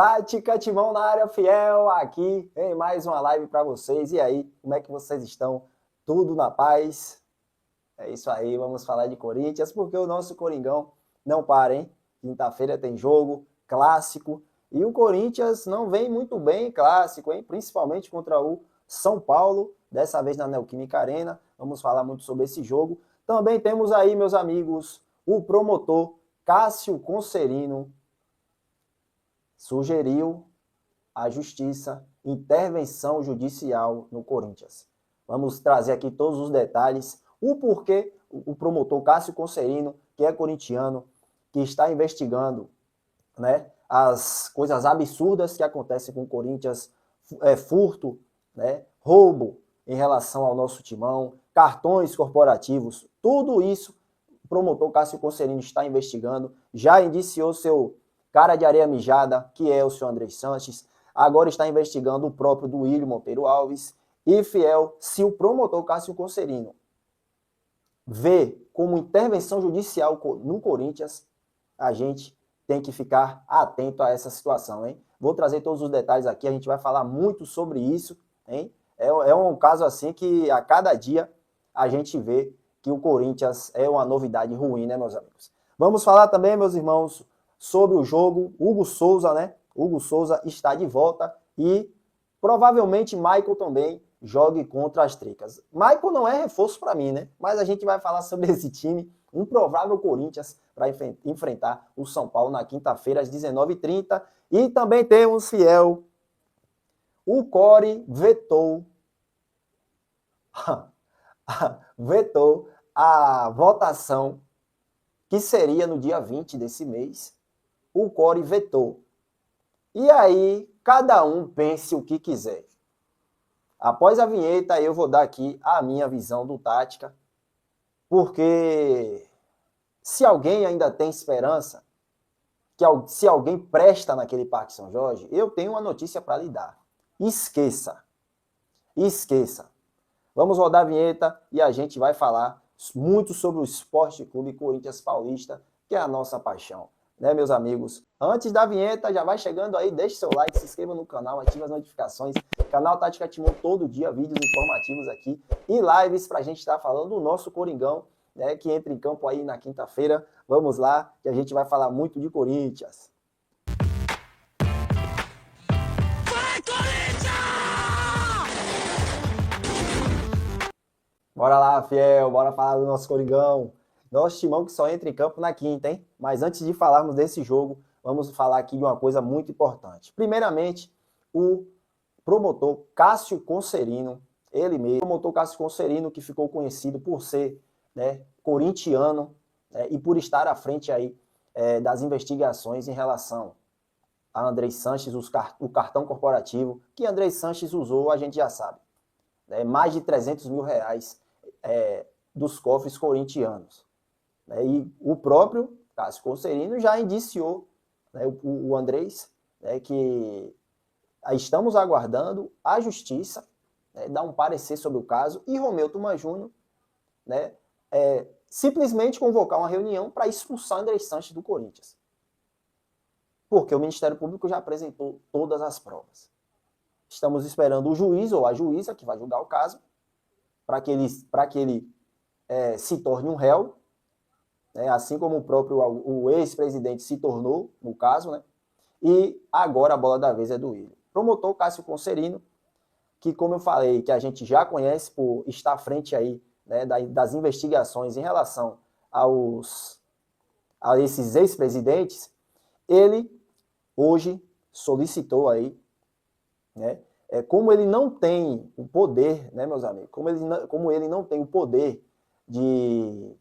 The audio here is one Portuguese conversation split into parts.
Tática Timão na área, fiel aqui em mais uma live para vocês. E aí, como é que vocês estão? Tudo na paz? É isso aí, vamos falar de Corinthians, porque o nosso Coringão não para, hein? Quinta-feira tem jogo, clássico, e o Corinthians não vem muito bem em clássico, hein? Principalmente contra o São Paulo, dessa vez na Neoquímica Arena. Vamos falar muito sobre esse jogo. Também temos aí, meus amigos, o promotor Cássio Concerino sugeriu à justiça intervenção judicial no Corinthians. Vamos trazer aqui todos os detalhes, o porquê o promotor Cássio Concerino, que é corintiano, que está investigando, né, as coisas absurdas que acontecem com o Corinthians, furto, né, roubo em relação ao nosso timão, cartões corporativos, tudo isso o promotor Cássio Concerino está investigando, já indiciou seu cara de areia mijada, que é o senhor Andrei Sanches, agora está investigando o próprio Duílio Monteiro Alves, e fiel, se o promotor Cássio Concerino vê como intervenção judicial no Corinthians, a gente tem que ficar atento a essa situação, hein? Vou trazer todos os detalhes aqui, a gente vai falar muito sobre isso, hein? É um caso assim que a cada dia a gente vê que o Corinthians é uma novidade ruim, né, meus amigos? Vamos falar também, meus irmãos, sobre o jogo. Hugo Souza, né? Hugo Souza está de volta e provavelmente Michael também jogue contra as Tricas. Michael não é reforço para mim, né? Mas a gente vai falar sobre esse time, um provável Corinthians para enfrentar o São Paulo na quinta-feira às 19h30. E também temos, fiel, o Core vetou a votação que seria no dia 20 desse mês. O Core vetou. E aí, cada um pense o que quiser. Após a vinheta, eu vou dar aqui a minha visão do Tática, porque se alguém ainda tem esperança, se alguém presta naquele Parque São Jorge, eu tenho uma notícia para lhe dar. Esqueça. Esqueça. Vamos rodar a vinheta e a gente vai falar muito sobre o Esporte Clube Corinthians Paulista, que é a nossa paixão. Né, meus amigos? Antes da vinheta, já vai chegando aí, deixe seu like, se inscreva no canal, ative as notificações. Canal Tática Timão, todo dia, vídeos informativos aqui e lives pra gente estar falando do nosso Coringão, né, que entra em campo aí na quinta-feira. Vamos lá, que a gente vai falar muito de Corinthians. Vai, Corinthians! Bora lá, fiel, bora falar do nosso Coringão. Nosso timão que só entra em campo na quinta, hein? Mas antes de falarmos desse jogo, vamos falar aqui de uma coisa muito importante. Primeiramente, o promotor Cássio Concerino, ele mesmo, o promotor Cássio Concerino, que ficou conhecido por ser, né, corintiano, né, e por estar à frente aí das investigações em relação a Andrei Sanches, o cartão corporativo que Andrei Sanches usou, a gente já sabe. Né, mais de 300 mil reais dos cofres corintianos. E o próprio Cássio Concerino já indiciou, né, o Andrés, né, que estamos aguardando a justiça, né, dar um parecer sobre o caso, e Romeu Tuma Júnior, né, simplesmente convocar uma reunião para expulsar Andrés Sanches do Corinthians. Porque o Ministério Público já apresentou todas as provas. Estamos esperando o juiz ou a juíza que vai julgar o caso, para que ele se torne um réu, assim como o ex-presidente se tornou, no caso, né? E agora a bola da vez é do Willian. Promotor Cássio Concerino, que, como eu falei, que a gente já conhece por estar à frente aí, né, das investigações em relação a esses ex-presidentes, ele hoje solicitou aí, né, como ele não tem o poder, né, meus amigos, como ele não tem o poder de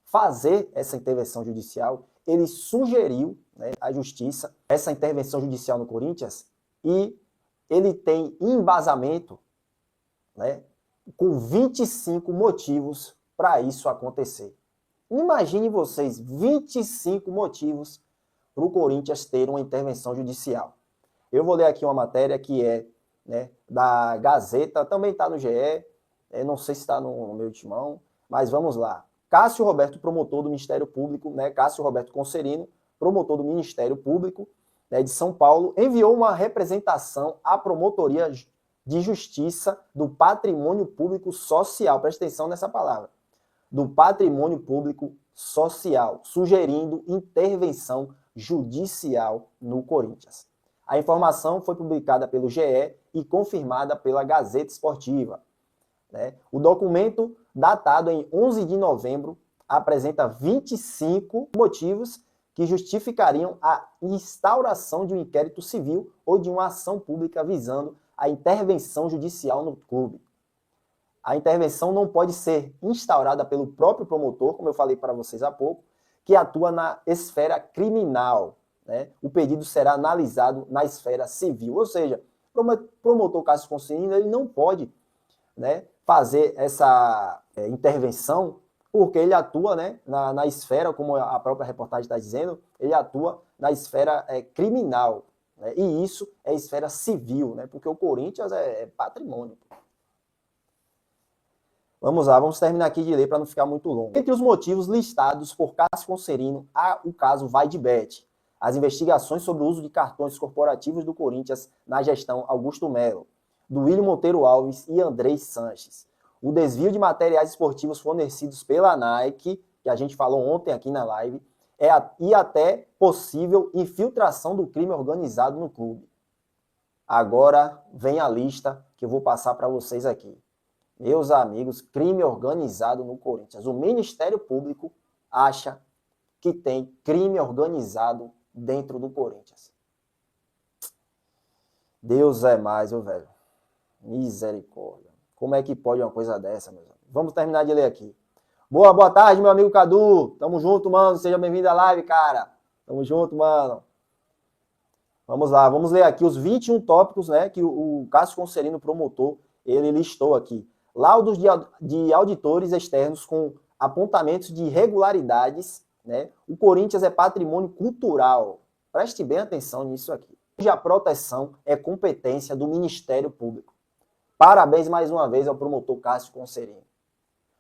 fazer essa intervenção judicial, ele sugeriu, né, à justiça essa intervenção judicial no Corinthians, e ele tem embasamento, né, com 25 motivos para isso acontecer. Imagine vocês, 25 motivos para o Corinthians ter uma intervenção judicial. Eu vou ler aqui uma matéria que é, né, da Gazeta, também está no GE, não sei se está no meu timão, mas vamos lá. Cássio Roberto, promotor do Ministério Público, né, Cássio Roberto Concerino, promotor do Ministério Público, né, de São Paulo, enviou uma representação à Promotoria de Justiça do Patrimônio Público Social, presta atenção nessa palavra, do Patrimônio Público Social, sugerindo intervenção judicial no Corinthians. A informação foi publicada pelo GE e confirmada pela Gazeta Esportiva. Né? O documento, datado em 11 de novembro, apresenta 25 motivos que justificariam a instauração de um inquérito civil ou de uma ação pública visando a intervenção judicial no clube. A intervenção não pode ser instaurada pelo próprio promotor, como eu falei para vocês há pouco, que atua na esfera criminal. Né? O pedido será analisado na esfera civil. Ou seja, o promotor Cássio Conselhino ele não pode, né, fazer essa intervenção porque ele atua, né, na esfera, como a própria reportagem está dizendo, ele atua na esfera criminal. Né? E isso é esfera civil, né? Porque o Corinthians é patrimônio. Vamos lá, vamos terminar aqui de ler para não ficar muito longo. Entre os motivos listados por Cássio Conselhino, há o caso Vaidbet, as investigações sobre o uso de cartões corporativos do Corinthians na gestão Augusto Melo, do William Monteiro Alves e Andrei Sanches, o desvio de materiais esportivos fornecidos pela Nike, que a gente falou ontem aqui na live, e até possível infiltração do crime organizado no clube. Agora vem a lista que eu vou passar para vocês aqui. Meus amigos, crime organizado no Corinthians. O Ministério Público acha que tem crime organizado dentro do Corinthians. Deus é mais, ô velho. Misericórdia. Como é que pode uma coisa dessa, meus amigos? Vamos terminar de ler aqui. Boa tarde, meu amigo Cadu. Tamo junto, mano. Seja bem-vindo à live, cara. Tamo junto, mano. Vamos lá, vamos ler aqui os 21 tópicos, né, que o Cássio Conselhino, promotor, ele listou aqui. Laudos de auditores externos com apontamentos de irregularidades, né? O Corinthians é patrimônio cultural. Preste bem atenção nisso aqui. A proteção é competência do Ministério Público. Parabéns mais uma vez ao promotor Cássio Conselhino.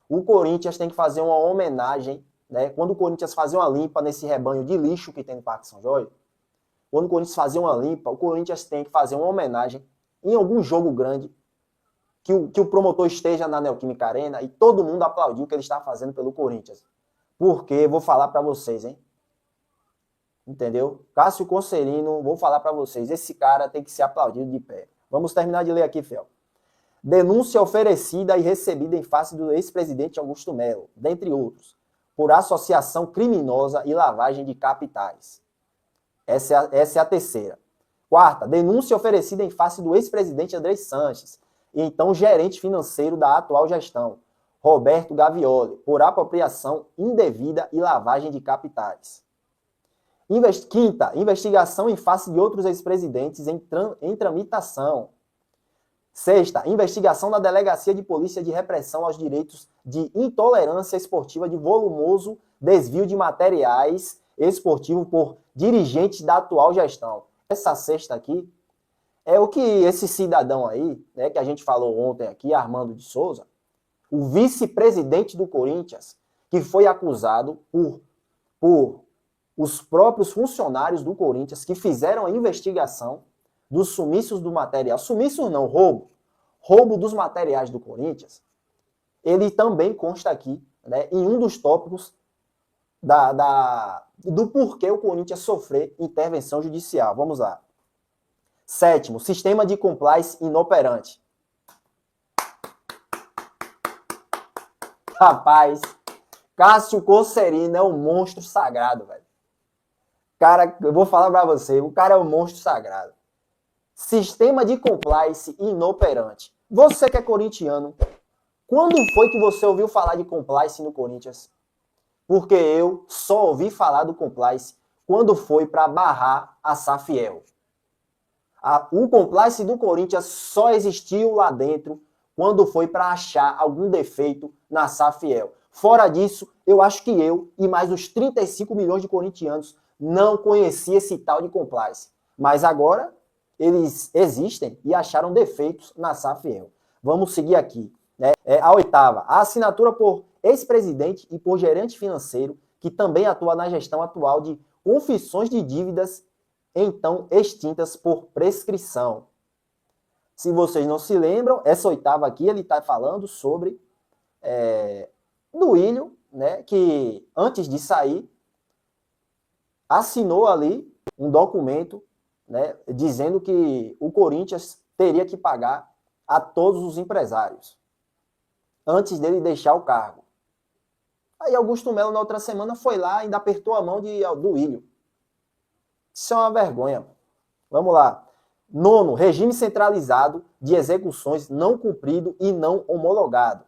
O Corinthians tem que fazer uma homenagem, né? Quando o Corinthians fazer uma limpa nesse rebanho de lixo que tem no Parque São Jorge, quando o Corinthians fazer uma limpa, o Corinthians tem que fazer uma homenagem em algum jogo grande, que o promotor esteja na Neoquímica Arena e todo mundo aplaudiu o que ele está fazendo pelo Corinthians. Porque, vou falar para vocês, hein? Entendeu? Cássio Conselhino, vou falar para vocês, esse cara tem que ser aplaudido de pé. Vamos terminar de ler aqui, Fel. Denúncia oferecida e recebida em face do ex-presidente Augusto Melo, dentre outros, por associação criminosa e lavagem de capitais. Essa é a terceira. Quarta, denúncia oferecida em face do ex-presidente Andrei Sanches, e então gerente financeiro da atual gestão, Roberto Gavioli, por apropriação indevida e lavagem de capitais. Quinta, investigação em face de outros ex-presidentes em tramitação. Sexta, investigação da Delegacia de Polícia de Repressão aos Direitos de Intolerância Esportiva de volumoso desvio de materiais esportivos por dirigentes da atual gestão. Essa sexta aqui é o que esse cidadão aí, né, que a gente falou ontem aqui, Armando de Souza, o vice-presidente do Corinthians, que foi acusado por os próprios funcionários do Corinthians que fizeram a investigação dos sumiços do material. Sumiços não, roubo. Roubo dos materiais do Corinthians. Ele também consta aqui, né, em um dos tópicos do porquê o Corinthians sofrer intervenção judicial. Vamos lá. Sétimo, sistema de compliance inoperante. Rapaz, Cássio Conselhino é um monstro sagrado, velho. Cara, eu vou falar pra você, o cara é um monstro sagrado. Sistema de compliance inoperante. Você que é corintiano, quando foi que você ouviu falar de compliance no Corinthians? Porque eu só ouvi falar do compliance quando foi para barrar a Safiel. O compliance do Corinthians só existiu lá dentro quando foi para achar algum defeito na Safiel. Fora disso, eu acho que eu e mais os 35 milhões de corintianos não conheciam esse tal de compliance. Mas agora eles existem e acharam defeitos na Safiel. Vamos seguir aqui. Né? A oitava, a assinatura por ex-presidente e por gerente financeiro, que também atua na gestão atual de confissões de dívidas então extintas por prescrição. Se vocês não se lembram, essa oitava aqui, ele está falando sobre Duílio, né, que antes de sair, assinou ali um documento, né, dizendo que o Corinthians teria que pagar a todos os empresários, antes dele deixar o cargo. Aí Augusto Melo, na outra semana, foi lá e ainda apertou a mão de Duílio. Isso é uma vergonha. Vamos lá. 9º, regime centralizado de execuções não cumprido e não homologado,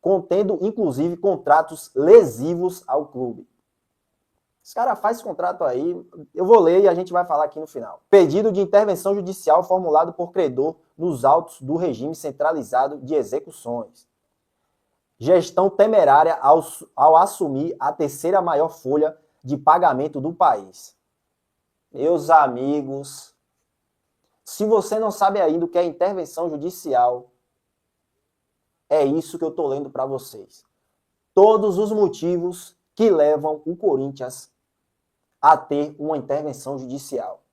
contendo, inclusive, contratos lesivos ao clube. Os caras fazem contrato aí, eu vou ler e a gente vai falar aqui no final. Pedido de intervenção judicial formulado por credor nos autos do regime centralizado de execuções. Gestão temerária ao assumir a terceira maior folha de pagamento do país. Meus amigos, se você não sabe ainda o que é intervenção judicial, é isso que eu estou lendo para vocês. Todos os motivos que levam o Corinthians a ter uma intervenção judicial.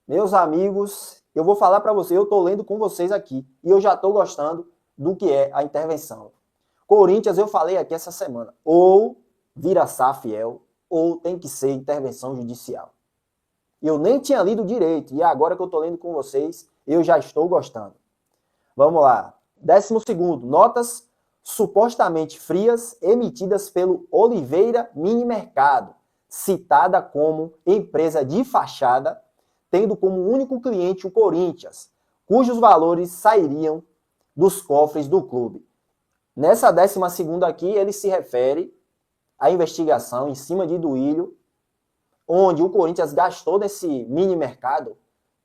Meus amigos, eu vou falar para vocês, eu estou lendo com vocês aqui, e eu já estou gostando do que é a intervenção. Corinthians, eu falei aqui essa semana, ou vira SAF-El, ou tem que ser intervenção judicial. Eu nem tinha lido direito, e agora que eu estou lendo com vocês, eu já estou gostando. Vamos lá. 12º, notas supostamente frias emitidas pelo Oliveira Mini Mercado, citada como empresa de fachada, tendo como único cliente o Corinthians, cujos valores sairiam dos cofres do clube. Nessa 12ª aqui, ele se refere à investigação em cima de Duílio, onde o Corinthians gastou nesse mini mercado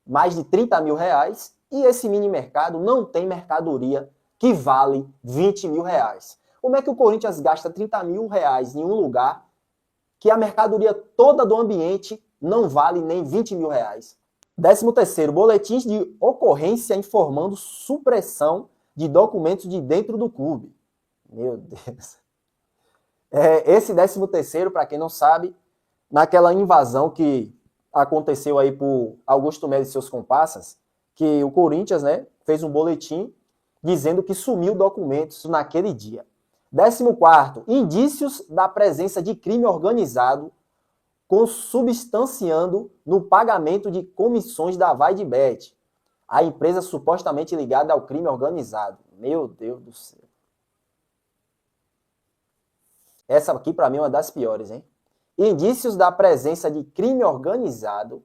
mais de 30 mil reais, e esse mini mercado não tem mercadoria que vale 20 mil reais. Como é que o Corinthians gasta 30 mil reais em um lugar que a mercadoria toda do ambiente não vale nem 20 mil reais? 13º, boletins de ocorrência informando supressão de documentos de dentro do clube. Meu Deus. Esse 13º, para quem não sabe, naquela invasão que aconteceu aí por Augusto Melo e seus comparsas, que o Corinthians, né, fez um boletim dizendo que sumiu documentos naquele dia. 14º, indícios da presença de crime organizado consubstanciando no pagamento de comissões da Vai de Bet, a empresa supostamente ligada ao crime organizado. Meu Deus do céu. Essa aqui para mim é uma das piores, hein? Indícios da presença de crime organizado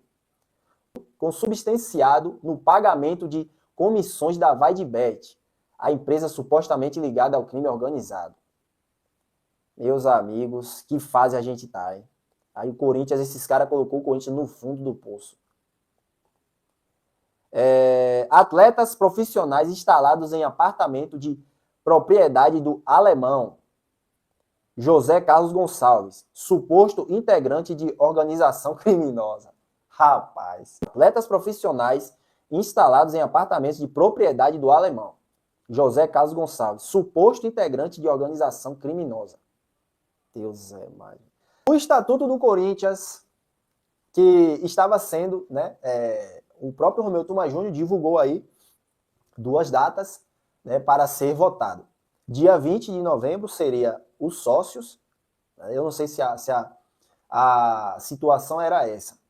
consubstanciado no pagamento de comissões da Vai de Bet, a empresa supostamente ligada ao crime organizado. Meus amigos, que fase a gente tá, hein? Aí o Corinthians, esses caras colocou o Corinthians no fundo do poço. Atletas profissionais instalados em apartamento de propriedade do alemão José Carlos Gonçalves, suposto integrante de organização criminosa. Rapaz. Atletas profissionais instalados em apartamentos de propriedade do alemão José Carlos Gonçalves, suposto integrante de organização criminosa. Deus é mais. O Estatuto do Corinthians, que estava sendo, né, o próprio Romeu Thuma Júnior divulgou aí 2 datas, né, para ser votado. Dia 20 de novembro seria os sócios. Eu não sei se a situação era essa.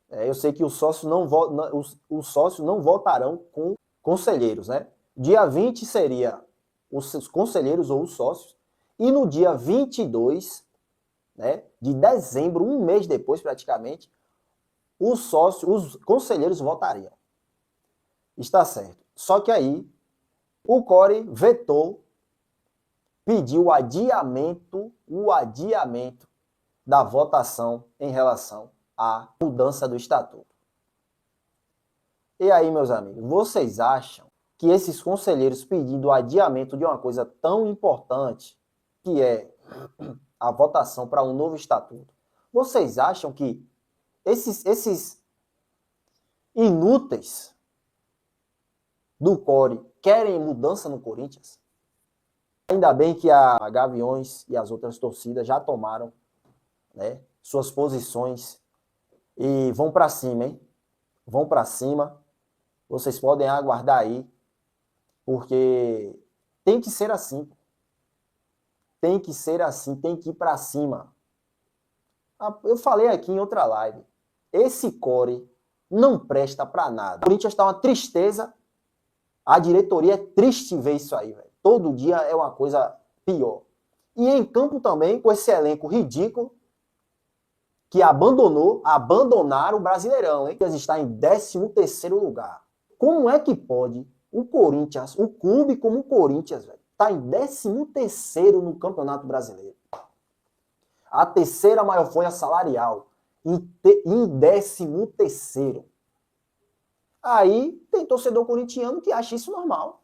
Eu sei que os sócios não votarão com conselheiros, né? Dia 20 seria os conselheiros ou os sócios. E no dia 22, né, de dezembro, um mês depois praticamente, os conselheiros votariam. Está certo. Só que aí o CORE vetou, pediu o adiamento da votação em relação à mudança do estatuto. E aí, meus amigos, vocês acham que esses conselheiros pedindo o adiamento de uma coisa tão importante, que é a votação para um novo estatuto, vocês acham que esses inúteis do CORE querem mudança no Corinthians? Ainda bem que a Gaviões e as outras torcidas já tomaram, né, suas posições e vão para cima, hein? vão para cima. Vocês podem aguardar aí, porque tem que ser assim. Tem que ser assim, tem que ir para cima. Eu falei aqui em outra live. Esse core não presta para nada. O Corinthians está uma tristeza. A diretoria é triste ver isso aí, velho. Todo dia é uma coisa pior. E em campo também, com esse elenco ridículo, que abandonaram o Brasileirão, hein? Está em 13º lugar. Como é que pode o Corinthians, um clube como o Corinthians, velho, tá em 13º no Campeonato Brasileiro? A terceira maior folha salarial, em 13º. Aí tem torcedor corintiano que acha isso normal.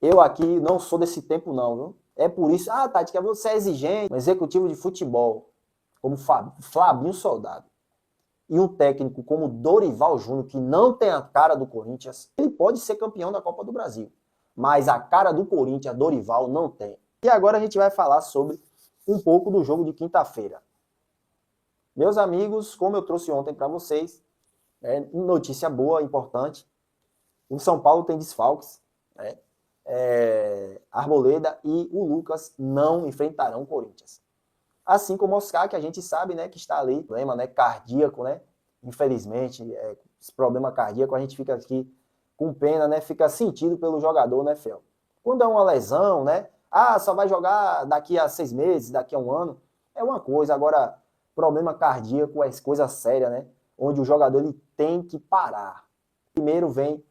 Eu aqui não sou desse tempo não, viu? É por isso, Tati, que você é exigente. Um executivo de futebol como Fabinho Soldado e um técnico como Dorival Júnior, que não tem a cara do Corinthians, ele pode ser campeão da Copa do Brasil. Mas a cara do Corinthians, Dorival, não tem. E agora a gente vai falar sobre um pouco do jogo de quinta-feira. Meus amigos, como eu trouxe ontem para vocês, notícia boa, importante, o São Paulo tem desfalques, né? Arboleda e o Lucas não enfrentarão o Corinthians. Assim como o Oscar, que a gente sabe, né, que está ali, problema, né, cardíaco, né? Infelizmente, esse problema cardíaco a gente fica aqui com pena, né? Fica sentido pelo jogador, né, Fel? Quando é uma lesão, né? Só vai jogar daqui a 6 meses, daqui a 1 ano, é uma coisa. Agora, problema cardíaco é coisa séria, né? Onde o jogador ele tem que parar. Primeiro vem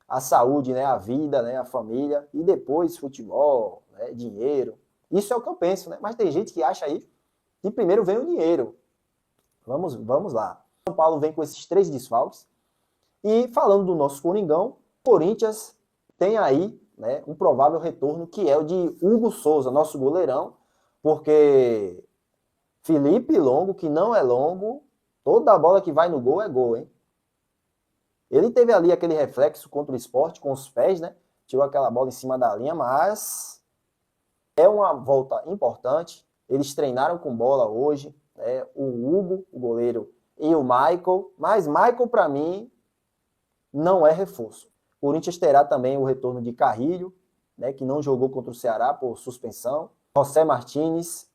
a saúde, né, a vida, né, a família, e depois futebol, né, dinheiro. Isso é o que eu penso, né? Mas tem gente que acha aí que primeiro vem o dinheiro. Vamos lá. São Paulo vem com esses 3 desfalques. E falando do nosso Coringão, Corinthians tem aí, né, um provável retorno, que é o de Hugo Souza, nosso goleirão, porque Felipe Longo, que não é longo, toda a bola que vai no gol é gol, hein? Ele teve ali aquele reflexo contra o Sport com os pés, né? Tirou aquela bola em cima da linha, mas é uma volta importante. Eles treinaram com bola hoje, né? O Hugo, o goleiro, e o Michael. Mas Michael, para mim, não é reforço. O Corinthians terá também o retorno de Carrilho, né? Que não jogou contra o Ceará por suspensão. José Martínez.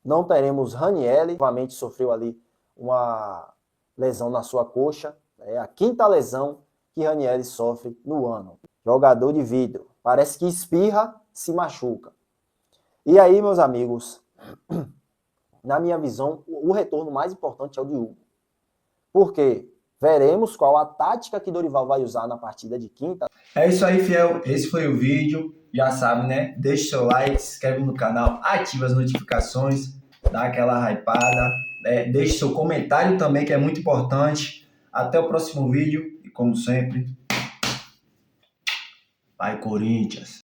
Não teremos Ranielli, novamente sofreu ali uma lesão na sua coxa. É a 5ª lesão que Ranielli sofre no ano. Jogador de vidro. Parece que espirra, se machuca. E aí, meus amigos, na minha visão, o retorno mais importante é o de Hugo. Por quê? Veremos qual a tática que Dorival vai usar na partida de quinta. É isso aí, fiel. Esse foi o vídeo. Já sabe, né? Deixe seu like, se inscreve no canal, ativa as notificações, dá aquela hypada, né? Deixe seu comentário também, que é muito importante. Até o próximo vídeo e, como sempre, vai Corinthians!